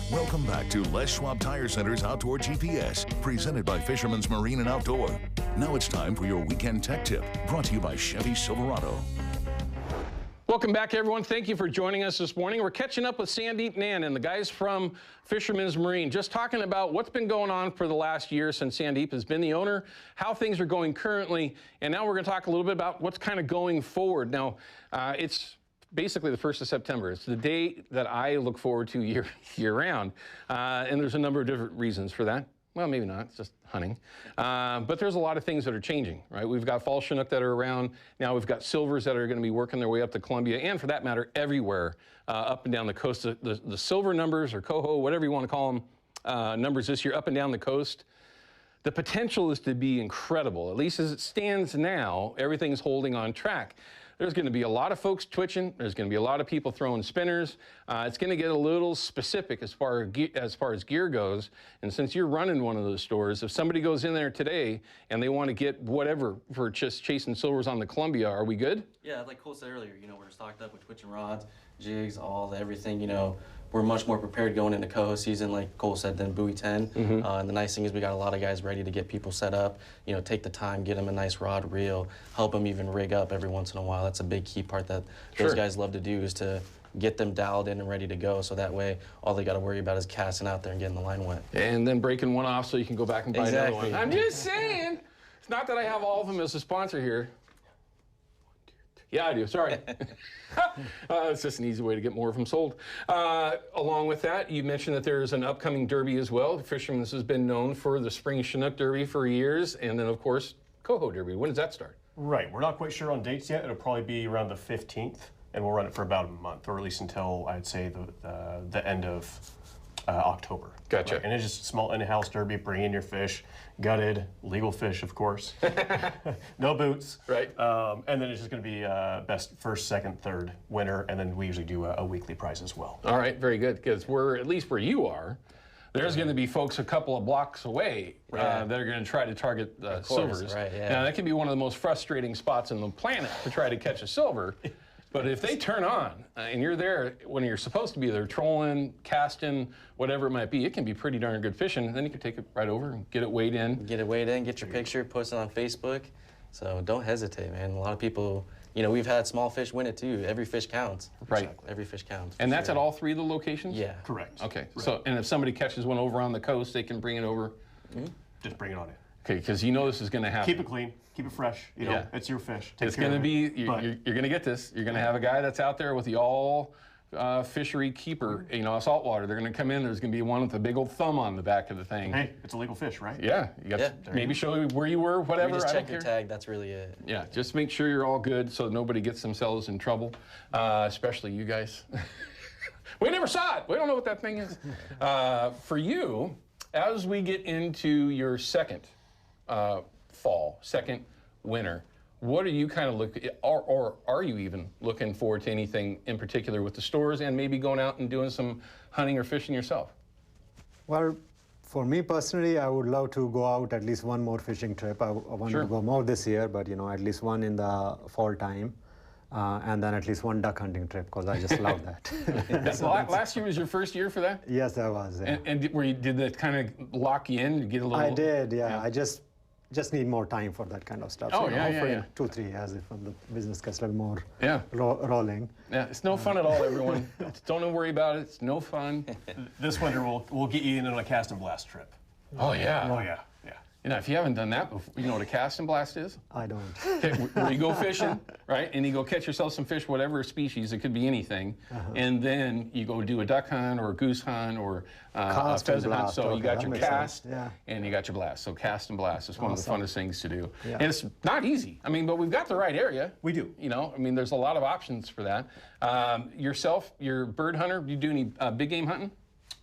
Welcome back to Les Schwab Tire Center's Outdoor GPS, presented by Fisherman's Marine and Outdoor. Now it's time for your weekend tech tip, brought to you by Chevy Silverado. Welcome back, everyone. Thank you for joining us this morning. We're catching up with Sandeep, Nain, and the guys from Fisherman's Marine, just talking about what's been going on for the last year since Sandeep has been the owner, how things are going currently, and now we're going to talk a little bit about what's kind of going forward. Now, it's basically the 1st of September. It's the day that I look forward to year-round, and there's a number of different reasons for that. Well, maybe not, it's just hunting. But there's a lot of things that are changing, right? We've got fall Chinook that are around. Now we've got silvers that are going to be working their way up to Columbia, and for that matter, everywhere up and down the coast. The silver numbers, or coho, whatever you want to call them, numbers this year up and down the coast, the potential is to be incredible. At least as it stands now, everything's holding on track. There's going to be a lot of folks twitching. There's going to be a lot of people throwing spinners. It's going to get a little specific as far as gear goes. And since you're running one of those stores, if somebody goes in there today and they want to get whatever for just chasing silvers on the Columbia, are we good? Yeah, like Cole said earlier, we're stocked up with twitching rods, jigs, everything. We're much more prepared going into coho season, like Cole said, than buoy 10. And the nice thing is we got a lot of guys ready to get people set up, take the time, get them a nice rod reel, help them even rig up every once in a while. That's a big key part that those guys love to do, is to get them dialed in and ready to go, so that way all they got to worry about is casting out there and getting the line wet. And then breaking one off so you can go back and buy another one. I'm just saying. It's not that I have all of them as a sponsor here. Yeah, I do. Sorry. It's just an easy way to get more of them sold. Along with that, you mentioned that there's an upcoming derby as well. Fisherman's has been known for the Spring Chinook Derby for years, and then, of course, Coho Derby. When does that start? Right. We're not quite sure on dates yet. It'll probably be around the 15th, and we'll run it for about a month, or at least until, I'd say, the end of October. Gotcha. Right. And it's just a small in-house derby. Bring in your fish, gutted, legal fish, of course. No boots. Right. And then it's just going to be best first, second, third winner, and then we usually do a weekly prize as well. All right, very good, because we're, at least where you are, there's going to be folks a couple of blocks away that are going to try to target silvers. Right, yeah. Now, that can be one of the most frustrating spots on the planet to try to catch a silver. But if they turn on and you're there when you're supposed to be there, trolling, casting, whatever it might be, it can be pretty darn good fishing. And then you can take it right over and get it weighed in. Get it weighed in, get your picture, post it on Facebook. So don't hesitate, man. A lot of people, we've had small fish win it too. Every fish counts. Right. Exactly. Every fish counts. And that's at all three of the locations? Yeah. Correct. Okay. Right. So, and if somebody catches one over on the coast, they can bring it over? Just bring it on in. Okay, because this is going to happen. Keep it clean. Keep it fresh. It's your fish. Take It's care going to of it. be, you're going to get this. You're going to have a guy that's out there with the all fishery keeper, saltwater. They're going to come in. There's going to be one with a big old thumb on the back of the thing. Hey, it's a legal fish, right? Yeah. You got maybe show you where you were, whatever. Just I check don't your care. tag. That's really it. Yeah, just make sure you're all good so nobody gets themselves in trouble, especially you guys. We never saw it. We don't know what that thing is. For you, as we get into your second second winter, what are you kind of looking, or are you even looking forward to anything in particular with the stores and maybe going out and doing some hunting or fishing yourself? Well, for me personally, I would love to go out at least one more fishing trip. I want to go more this year, but at least one in the fall time. And then at least one duck hunting trip, because I just love that. So last year was your first year for that? Yes, that was. Yeah. And did that kind of lock you in? Get a little? I did, yeah. I just need more time for that kind of stuff. Oh, so yeah, hopefully yeah. 2-3 years if the business gets a little more rolling. Yeah, it's no fun at all, everyone. Don't worry about it. It's no fun. This winter we'll get you in on a cast and blast trip. Oh yeah. Oh yeah. If you haven't done that before, you know what a cast and blast is? I don't. Okay, where you go fishing, right? And you go catch yourself some fish, whatever species, it could be anything. And then you go do a duck hunt or a goose hunt or a pheasant hunt. So you got your cast and you got your blast. So cast and blast is one of the funnest things to do. Yeah. And it's not easy. But we've got the right area. We do. There's a lot of options for that. Yourself, you're a bird hunter. Do you do any big game hunting?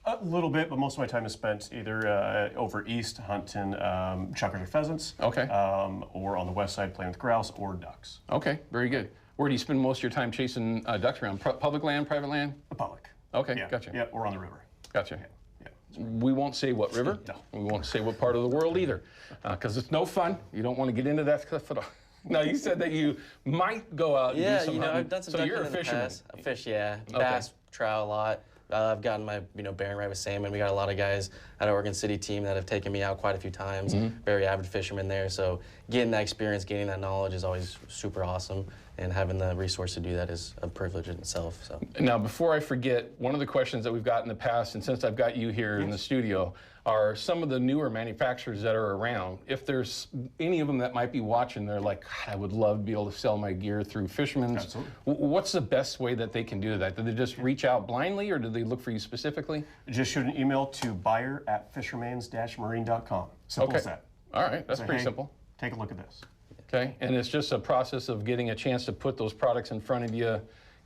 A little bit, but most of my time is spent either over east hunting chukars or pheasants, or on the west side playing with grouse or ducks. Okay, very good. Where do you spend most of your time chasing ducks around? Public land, private land? Public. Okay, yeah. Gotcha. Yeah, or on the river. Gotcha. Yeah. We won't say what river. No. We won't say what part of the world either, because it's no fun. You don't want to get into that stuff at all. Now, you said that you might go out and do some hunting. I've done some so duck you're a hunting in the fisherman. past. I fish, bass, trout a lot. I've gotten my bearing right with salmon. We got a lot of guys at our Oregon City team that have taken me out quite a few times. Very avid fishermen there. So getting that experience, gaining that knowledge is always super awesome. And having the resource to do that is a privilege in itself. So now, before I forget, one of the questions that we've got in the past, and since I've got you here in the studio, are some of the newer manufacturers that are around. If there's any of them that might be watching, they're like, God, I would love to be able to sell my gear through Fisherman's. Absolutely. What's the best way that they can do that? Do they just reach out blindly, or do they look for you specifically? Just shoot an email to buyer@fishermans-marine.com. Simple as that. All right, that's Say, pretty hey, simple. Take a look at this. Okay, and it's just a process of getting a chance to put those products in front of you,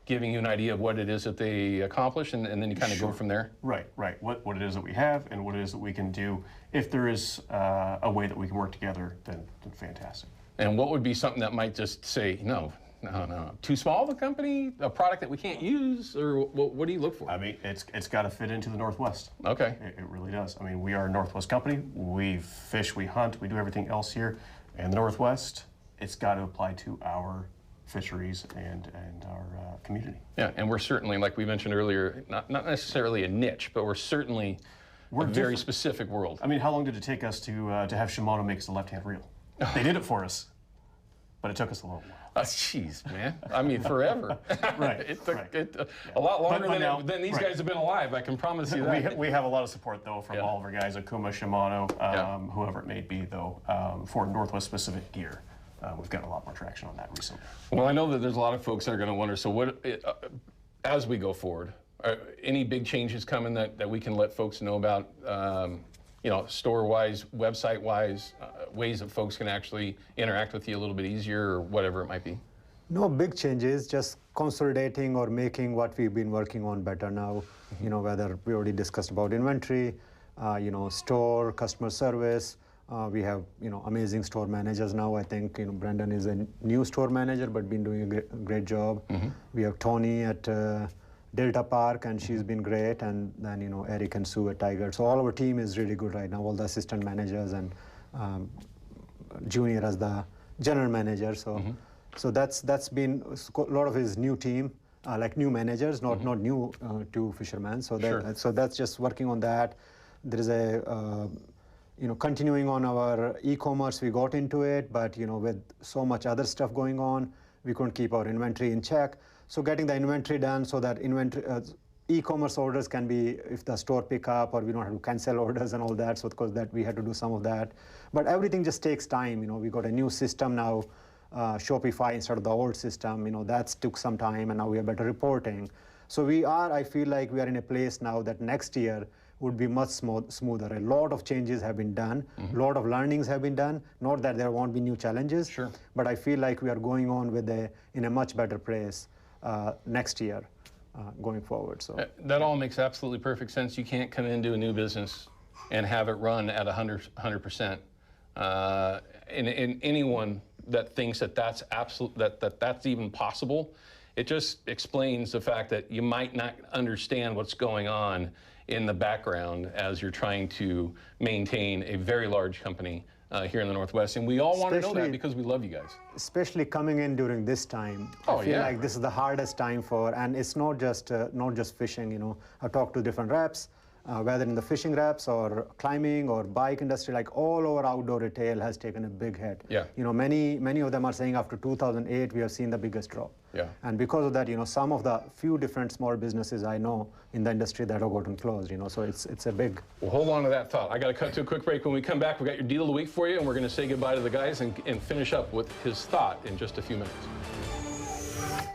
giving you an idea of what it is that they accomplish, and then you kind of go from there? Right. What it is that we have and what it is that we can do. If there is a way that we can work together, then fantastic. And what would be something that might just say, no, too small of a company, a product that we can't use, or what do you look for? I mean, it's got to fit into the Northwest. Okay. It really does. I mean, we are a Northwest company. We fish, we hunt, we do everything else here. And the Northwest, it's got to apply to our fisheries and our community. Yeah, and we're certainly, like we mentioned earlier, not necessarily a niche, but we're certainly a very specific world. I mean, how long did it take us to have Shimano make us the left-hand reel? They did it for us, but it took us a little while. Jeez, man. I mean, forever. Right. It took right. a lot longer now, than these right. guys have been alive, I can promise you that. We have a lot of support, though, from all of our guys, Akuma, Shimano, whoever it may be, though, for Northwest-specific gear. We've got a lot more traction on that recently. Well, I know that there's a lot of folks that are going to wonder, so what, as we go forward, any big changes coming that we can let folks know about, store-wise, website-wise, ways that folks can actually interact with you a little bit easier, or whatever it might be? No big changes, just consolidating or making what we've been working on better now. Whether we already discussed about inventory, store, customer service. We have amazing store managers now. I think Brendan is a new store manager, but been doing a great job. We have Tony at Delta Park, and she's been great. And then Eric and Sue at Tiger. So all our team is really good right now. All the assistant managers and Junior as the general manager. So that's been a lot of his new team, like new managers, not new to Fisherman. So that's just working on that. There is a continuing on our e-commerce, we got into it, but with so much other stuff going on, we couldn't keep our inventory in check. So getting the inventory done so that e-commerce orders can be, if the store pick up, or we don't have to cancel orders and all that. So because that we had to do some of that, but everything just takes time. We got a new system now, Shopify instead of the old system. That took some time, and now we have better reporting. So I feel like we are in a place now that next year would be much smoother. A lot of changes have been done, a lot of learnings have been done. Not that there won't be new challenges, but I feel like we are going on in a much better place next year going forward. So that all makes absolutely perfect sense. You can't come into a new business and have it run at 100%. And anyone that thinks that's even possible, it just explains the fact that you might not understand what's going on in the background as you're trying to maintain a very large company here in the Northwest. And we all want to know that because we love you guys. Especially coming in during this time. I feel like this is the hardest time and it's not just fishing. I talked to different reps, whether in the fishing reps or climbing or bike industry, like all over outdoor retail has taken a big hit. Yeah. Many of them are saying after 2008 we have seen the biggest drop. Yeah. And because of that, some of the few different small businesses I know in the industry that have gotten closed. So it's a big. Well, hold on to that thought. I got to cut to a quick break. When we come back, we got your deal of the week for you, and we're going to say goodbye to the guys and finish up with his thought in just a few minutes.